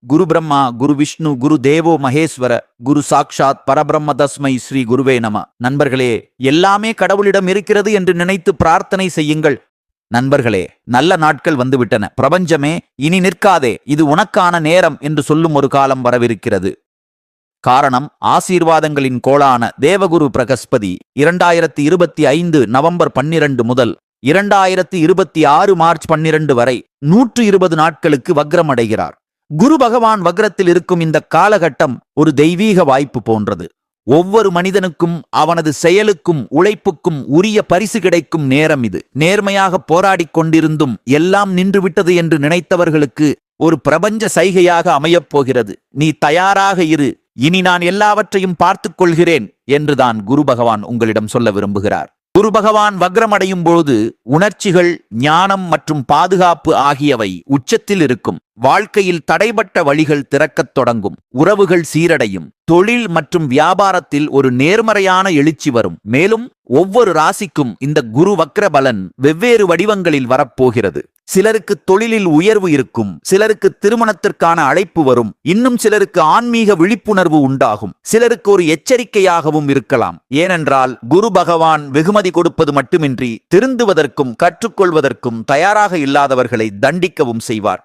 குரு பிரம்மா குரு விஷ்ணு குரு தேவோ மகேஸ்வர குரு சாக்ஷாத் பரபிரம்ம தஸ்மை ஸ்ரீ குருவே நம. நண்பர்களே, எல்லாமே கடவுளிடம் இருக்கிறது என்று நினைத்து பிரார்த்தனை செய்யுங்கள். நண்பர்களே, நல்ல நாட்கள் வந்துவிட்டன. பிரபஞ்சமே, இனி நிற்காதே, இது உனக்கான நேரம் என்று சொல்லும் ஒரு காலம் வரவிருக்கிறது. காரணம், ஆசீர்வாதங்களின் கோளான தேவகுரு பிரகஸ்பதி 2025 நவம்பர் 12 முதல் 2026 மார்ச் 12 வரை 120 நாட்களுக்கு வக்ரமடைகிறார். குரு பகவான் வக்ரத்தில் இருக்கும் இந்த காலகட்டம் ஒரு தெய்வீக வாய்ப்பு போன்றது. ஒவ்வொரு மனிதனுக்கும் அவனது செயலுக்கும் உழைப்புக்கும் உரிய பரிசு கிடைக்கும் நேரம் இது. நேர்மையாக போராடிக் கொண்டிருந்தும் எல்லாம் நின்றுவிட்டது என்று நினைத்தவர்களுக்கு ஒரு பிரபஞ்ச சைகையாக அமையப் போகிறது. நீ தயாராக இரு, இனி நான் எல்லாவற்றையும் பார்த்துக் கொள்கிறேன் என்றுதான் குரு பகவான் உங்களிடம் சொல்ல விரும்புகிறார். குரு பகவான் வக்ரமடையும் பொழுது உணர்ச்சிகள், ஞானம் மற்றும் பாதுகாப்பு ஆகியவை உச்சத்தில் இருக்கும். வாழ்க்கையில் தடைபட்ட வழிகள் திறக்கத் தொடங்கும். உறவுகள் சீரடையும். தொழில் மற்றும் வியாபாரத்தில் ஒரு நேர்மறையான எழுச்சி வரும். மேலும் ஒவ்வொரு ராசிக்கும் இந்த குரு வக்ர பலன் வெவ்வேறு வடிவங்களில் வரப்போகிறது. சிலருக்கு தொழிலில் உயர்வு இருக்கும், சிலருக்கு திருமணத்திற்கான அழைப்பு வரும், இன்னும் சிலருக்கு ஆன்மீக விழிப்புணர்வு உண்டாகும், சிலருக்கு ஒரு எச்சரிக்கையாகவும் இருக்கலாம். ஏனென்றால் குரு பகவான் வெகுமதி கொடுப்பது மட்டுமின்றி திருந்துவதற்கும் கற்றுக்கொள்வதற்கும் தயாராக இல்லாதவர்களை தண்டிக்கவும் செய்வார்.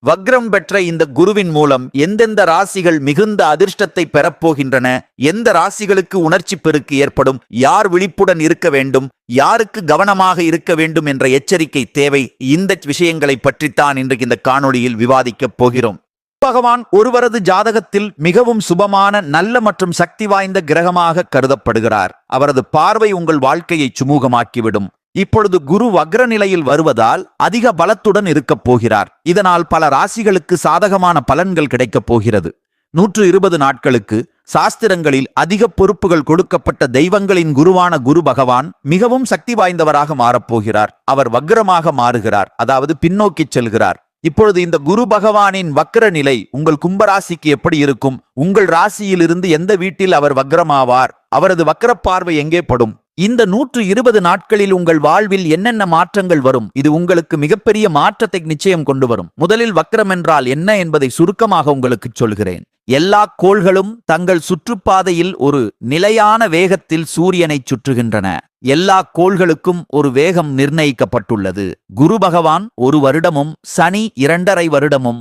வக்ரம் பெற்ற இந்த குருவின் மூலம் எந்தெந்த ராசிகள் மிகுந்த அதிர்ஷ்டத்தை பெறப்போகின்றன, எந்த ராசிகளுக்கு உணர்ச்சி பெருக்கு ஏற்படும், யார் விழிப்புடன் இருக்க வேண்டும், யாருக்கு கவனமாக இருக்க வேண்டும் என்ற எச்சரிக்கை தேவை. இந்த விஷயங்களை பற்றித்தான் இன்றைக்கு இந்த காணொளியில் விவாதிக்கப் போகிறோம். பகவான் ஒருவரது ஜாதகத்தில் மிகவும் சுபமான, நல்ல மற்றும் சக்தி வாய்ந்த கிரகமாக கருதப்படுகிறார். அவரது பார்வை உங்கள் வாழ்க்கையை சுமூகமாக்கிவிடும். இப்பொழுது குரு வக்ர நிலையில் வருவதால் அதிக பலத்துடன் இருக்கப் போகிறார். இதனால் பல ராசிகளுக்கு சாதகமான பலன்கள் கிடைக்கப் போகிறது. 120 நாட்களுக்கு சாஸ்திரங்களில் அதிக பொறுப்புகள் கொடுக்கப்பட்ட தெய்வங்களின் குருவான குரு பகவான் மிகவும் சக்தி வாய்ந்தவராக மாறப்போகிறார். அவர் வக்ரமாக மாறுகிறார், அதாவது பின்னோக்கி செல்கிறார். இப்பொழுது இந்த குரு பகவானின் வக்ர நிலை உங்கள் கும்பராசிக்கு எப்படி இருக்கும்? உங்கள் ராசியிலிருந்து எந்த வீட்டில் அவர் வக்ரமாவார்? அவரது வக்ர பார்வை எங்கே படும்? இந்த 120 நாட்களில் உங்கள் வாழ்வில் என்னென்ன மாற்றங்கள் வரும்? இது உங்களுக்கு மிகப்பெரிய மாற்றத்தை நிச்சயம் கொண்டு வரும். முதலில் வக்ரம் என்றால் என்ன என்பதை சுருக்கமாக உங்களுக்கு சொல்கிறேன். எல்லா கோள்களும் தங்கள் சுற்றுப்பாதையில் ஒரு நிலையான வேகத்தில் சூரியனை சுற்றுகின்றன. எல்லா கோள்களுக்கும் ஒரு வேகம் நிர்ணயிக்கப்பட்டுள்ளது. குரு பகவான் 1 வருடமும், சனி 2.5 வருடமும்,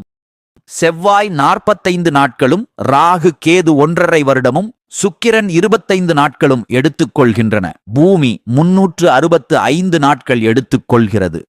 செவ்வாய் 45 நாட்களும், ராகு கேது 1.5 வருடமும், சுக்கிரன் 25 நாட்களும் எடுத்துக்கொள்கின்றன. பூமி 365 நாட்கள் எடுத்துக்கொள்கிறது.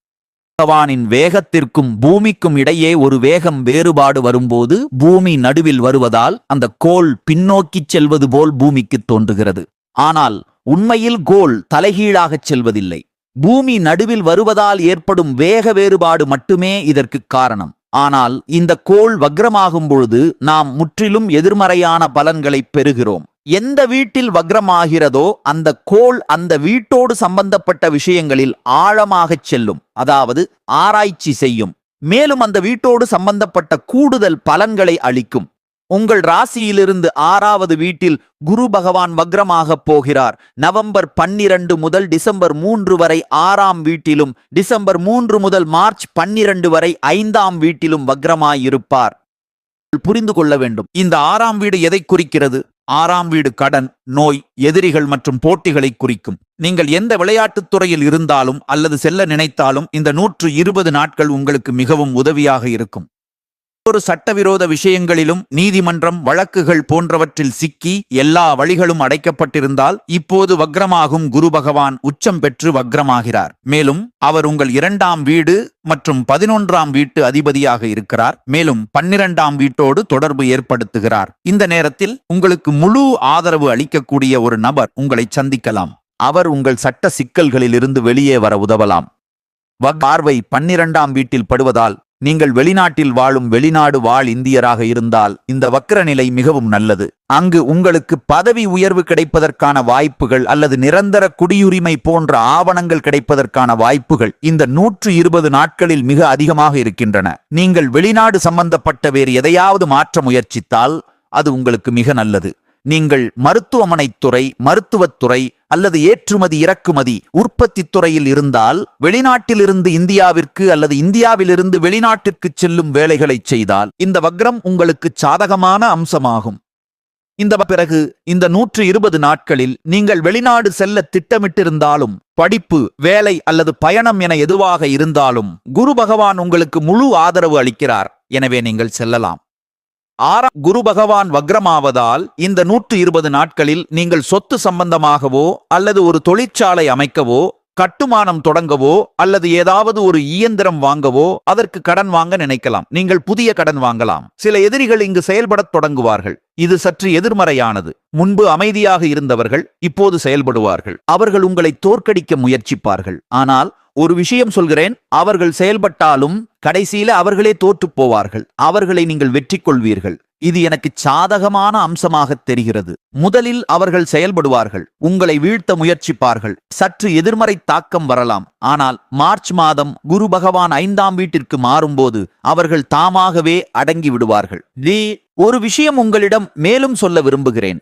பகவானின் வேகத்திற்கும் பூமிக்கும் இடையே ஒரு வேகம் வேறுபாடு வரும்போது பூமி நடுவில் வருவதால் அந்த கோள் பின்னோக்கிச் செல்வது போல் பூமிக்கு தோன்றுகிறது. ஆனால் உண்மையில் கோள் தலைகீழாகச் செல்வதில்லை. பூமி நடுவில் வருவதால் ஏற்படும் வேக வேறுபாடு மட்டுமே இதற்கு காரணம். ஆனால் இந்த கோள் வக்ரமாகும் பொழுது நாம் முற்றிலும் எதிர்மறையான பலன்களை பெறுகிறோம். எந்த வீட்டில் வக்ரமாகிறதோ அந்த கோள் அந்த வீட்டோடு சம்பந்தப்பட்ட விஷயங்களில் ஆழமாகச் செல்லும், அதாவது ஆராய்ச்சி செய்யும். மேலும் அந்த வீட்டோடு சம்பந்தப்பட்ட கூடுதல் பலன்களை அளிக்கும். உங்கள் ராசியிலிருந்து 6வது வீட்டில் குரு பகவான் வக்ரமாக போகிறார். நவம்பர் 12 முதல் டிசம்பர் 3 வரை 6ஆம் வீட்டிலும், டிசம்பர் 3 முதல் மார்ச் 12 வரை 5ஆம் வீட்டிலும் வக்ரமாயிருப்பார். புரிந்து கொள்ள வேண்டும், இந்த 6ஆம் வீடு எதை குறிக்கிறது? 6ஆம் வீடு கடன், நோய், எதிரிகள் மற்றும் போட்டிகளை குறிக்கும். நீங்கள் எந்த விளையாட்டுத் துறையில் இருந்தாலும் அல்லது செல்ல நினைத்தாலும் இந்த 120 நாட்கள் உங்களுக்கு மிகவும் உதவியாக இருக்கும். ஒரு சட்டவிரோத விஷயங்களிலும் நீதிமன்றம், வழக்குகள் போன்றவற்றில் சிக்கி எல்லா வழிகளும் அடைக்கப்பட்டிருந்தால் இப்போது வக்ரமாகும் குரு பகவான் உச்சம் பெற்று வக்ரமாகிறார். மேலும் அவர் உங்கள் 2ஆம் வீடு மற்றும் 11ஆம் வீட்டு அதிபதியாக இருக்கிறார். மேலும் 12ஆம் வீட்டோடு தொடர்பு ஏற்படுத்துகிறார். இந்த நேரத்தில் உங்களுக்கு முழு ஆதரவு அளிக்கக்கூடிய ஒரு நபர் உங்களை சந்திக்கலாம். அவர் உங்கள் சட்ட சிக்கல்களில் இருந்து வெளியே வர உதவலாம். பார்வை 12ஆம் வீட்டில் படுவதால் நீங்கள் வெளிநாட்டில் வாழும் வெளிநாடு வாழ் இந்தியராக இருந்தால் இந்த வக்ர நிலை மிகவும் நல்லது. அங்கு உங்களுக்கு பதவி உயர்வு கிடைப்பதற்கான வாய்ப்புகள் அல்லது நிரந்தர குடியுரிமை போன்ற ஆவணங்கள் கிடைப்பதற்கான வாய்ப்புகள் இந்த 120 நாட்களில் மிக அதிகமாக இருக்கின்றன. நீங்கள் வெளிநாடு சம்பந்தப்பட்ட வேறு எதையாவது மாற்ற முயற்சித்தால் அது உங்களுக்கு மிக நல்லது. நீங்கள் மருத்துவமனைத்துறை, மருத்துவத்துறை அல்லது ஏற்றுமதி இறக்குமதி உற்பத்தி துறையில் இருந்தால், வெளிநாட்டிலிருந்து இந்தியாவிற்கு அல்லது இந்தியாவிலிருந்து வெளிநாட்டிற்கு செல்லும் வேலைகளை செய்தால் இந்த வக்ரம் உங்களுக்கு சாதகமான அம்சமாகும். இந்த பிறகு இந்த 120 நாட்களில் நீங்கள் வெளிநாடு செல்ல திட்டமிட்டிருந்தாலும், படிப்பு, வேலை அல்லது பயணம் என எதுவாக இருந்தாலும் குரு பகவான் உங்களுக்கு முழு ஆதரவு அளிக்கிறார். எனவே நீங்கள் செல்லலாம். குரு பகவான் வக்ரமாவதால் இந்த 120 நாட்களில் நீங்கள் சொத்து சம்பந்தமாகவோ அல்லது ஒரு தொழிற்சாலை அமைக்கவோ, கட்டுமானம் தொடங்கவோ அல்லது ஏதாவது ஒரு இயந்திரம் வாங்கவோ அதற்கு கடன் வாங்க நினைக்கலாம். நீங்கள் புதிய கடன் வாங்கலாம். சில எதிரிகள் இங்கு செயல்படத் தொடங்குவார்கள். இது சற்று எதிர்மறையானது. முன்பு அமைதியாக இருந்தவர்கள் இப்போது செயல்படுவார்கள். அவர்கள் உங்களை தோற்கடிக்க முயற்சிப்பார்கள். ஆனால் ஒரு விஷயம் சொல்கிறேன், அவர்கள் செயல்பட்டாலும் கடைசியில அவர்களே தோற்றுப் போவார்கள். அவர்களை நீங்கள் வெற்றி கொள்வீர்கள். இது எனக்கு சாதகமான அம்சமாக தெரிகிறது. முதலில் அவர்கள் செயல்படுவார்கள், உங்களை வீழ்த்த முயற்சிப்பார்கள். சற்று எதிர்மறை தாக்கம் வரலாம். ஆனால் மார்ச் மாதம் குரு பகவான் 5ஆம் வீட்டிற்கு மாறும்போது அவர்கள் தாமாகவே அடங்கி விடுவார்கள். ஒரு விஷயம் உங்களிடம் மேலும் சொல்ல விரும்புகிறேன்.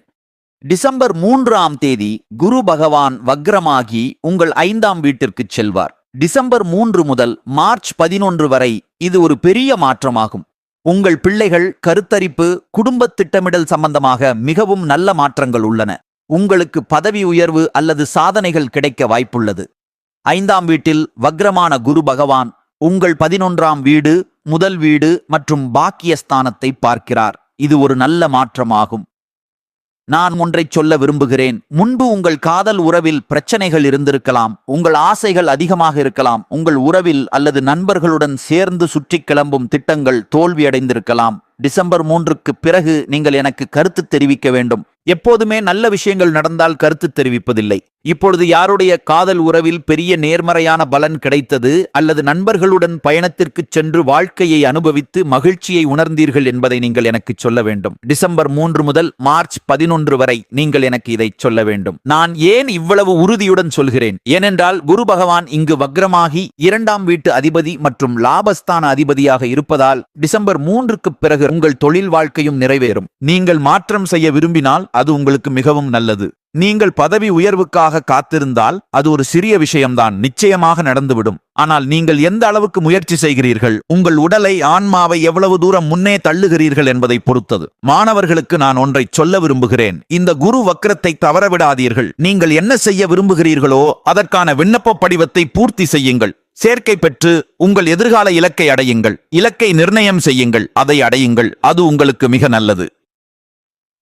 டிசம்பர் 3ஆம் தேதி குரு பகவான் வக்ரமாகி உங்கள் 5ஆம் வீட்டிற்கு செல்வார். டிசம்பர் 3 முதல் மார்ச் 11 வரை இது ஒரு பெரிய மாற்றமாகும். உங்கள் பிள்ளைகள், கருத்தரிப்பு, குடும்ப திட்டமிடல் சம்பந்தமாக மிகவும் நல்ல மாற்றங்கள் உள்ளன. உங்களுக்கு பதவி உயர்வு அல்லது சாதனைகள் கிடைக்க வாய்ப்புள்ளது. 5ஆம் வீட்டில் வக்ரமான குரு பகவான் உங்கள் 11ஆம் வீடு, முதல் வீடு மற்றும் பாக்கியஸ்தானத்தை பார்க்கிறார். இது ஒரு நல்ல மாற்றமாகும். நான் ஒன்றைச் சொல்ல விரும்புகிறேன். முன்பு உங்கள் காதல் உறவில் பிரச்சனைகள் இருந்திருக்கலாம். உங்கள் ஆசைகள் அதிகமாக இருக்கலாம். உங்கள் உறவில் அல்லது நண்பர்களுடன் சேர்ந்து சுற்றி கிளம்பும் திட்டங்கள் தோல்வியடைந்திருக்கலாம். டிசம்பர் 3க்கு பிறகு நீங்கள் எனக்கு கருத்து தெரிவிக்க வேண்டும். எப்போதுமே நல்ல விஷயங்கள் நடந்தால் கருத்து தெரிவிப்பதில்லை. இப்பொழுது யாருடைய காதல் உறவில் பெரிய நேர்மறையான பலன் கிடைத்தது அல்லது நண்பர்களுடன் பயணத்திற்கு சென்று வாழ்க்கையை அனுபவித்து மகிழ்ச்சியை உணர்ந்தீர்கள் என்பதை நீங்கள் எனக்கு சொல்ல வேண்டும். டிசம்பர் 3 முதல் மார்ச் 11 வரை நீங்கள் எனக்கு இதை சொல்ல வேண்டும். நான் ஏன் இவ்வளவு உறுதியுடன் சொல்கிறேன்? ஏனென்றால் குரு பகவான் இங்கு வக்ரமாகி 2ஆம் வீட்டு அதிபதி மற்றும் லாபஸ்தான அதிபதியாக இருப்பதால் டிசம்பர் 3க்கு பிறகு உங்கள் தொழில் வாழ்க்கையும் நிறைவேறும். நீங்கள் மாற்றம் செய்ய விரும்பினால் அது உங்களுக்கு மிகவும் நல்லது. நீங்கள் பதவி உயர்வுக்காக காத்திருந்தால் அது ஒரு சிறிய விஷயம்தான், நிச்சயமாக நடந்துவிடும். ஆனால் நீங்கள் எந்த அளவுக்கு முயற்சி செய்கிறீர்கள், உங்கள் உடலை, ஆன்மாவை எவ்வளவு தூரம் முன்னே தள்ளுகிறீர்கள் என்பதை பொறுத்தது. மாணவர்களுக்கு நான் ஒன்றை சொல்ல விரும்புகிறேன். இந்த குரு வக்ரத்தை தவறவிடாதீர்கள். நீங்கள் என்ன செய்ய விரும்புகிறீர்களோ அதற்கான விண்ணப்ப படிவத்தை பூர்த்தி செய்யுங்கள். சேர்க்கை பெற்று உங்கள் எதிர்கால இலக்கை அடையுங்கள். இலக்கை நிர்ணயம் செய்யுங்கள், அதை அடையுங்கள். அது உங்களுக்கு மிக நல்லது.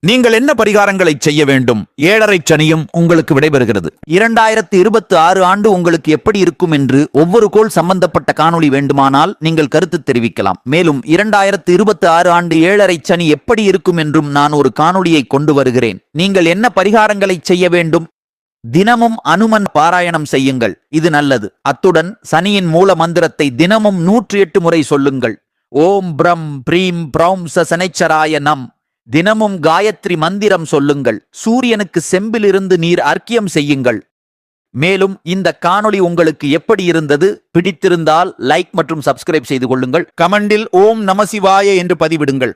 நீங்கள் என்ன பரிகாரங்களை செய்ய வேண்டும்? 7.5 சனியும் உங்களுக்கு விடைபெறுகிறது. 2026 ஆண்டு உங்களுக்கு எப்படி இருக்கும் என்று ஒவ்வொரு கோள் சம்பந்தப்பட்ட காணொளி வேண்டுமானால் நீங்கள் கருத்து தெரிவிக்கலாம். மேலும் 2026 ஆண்டு 7.5 சனி எப்படி இருக்கும் என்றும் நான் ஒரு காணொளியை கொண்டு வருகிறேன். நீங்கள் என்ன பரிகாரங்களை செய்ய வேண்டும்? தினமும் அனுமன் பாராயணம் செய்யுங்கள், இது நல்லது. அத்துடன் சனியின் மூல மந்திரத்தை தினமும் 108 முறை சொல்லுங்கள். ஓம் பிரம் பிரீம் பிரௌம் சனைச்சராய நம். தினமும் காயத்ரி மந்திரம் சொல்லுங்கள். சூரியனுக்கு செம்பிலிருந்து நீர் அர்க்கியம் செய்யுங்கள். மேலும் இந்த காணொளி உங்களுக்கு எப்படி இருந்தது? பிடித்திருந்தால் லைக் மற்றும் சப்ஸ்கிரைப் செய்து கொள்ளுங்கள். கமெண்டில் ஓம் நம சிவாய என்று பதிவிடுங்கள்.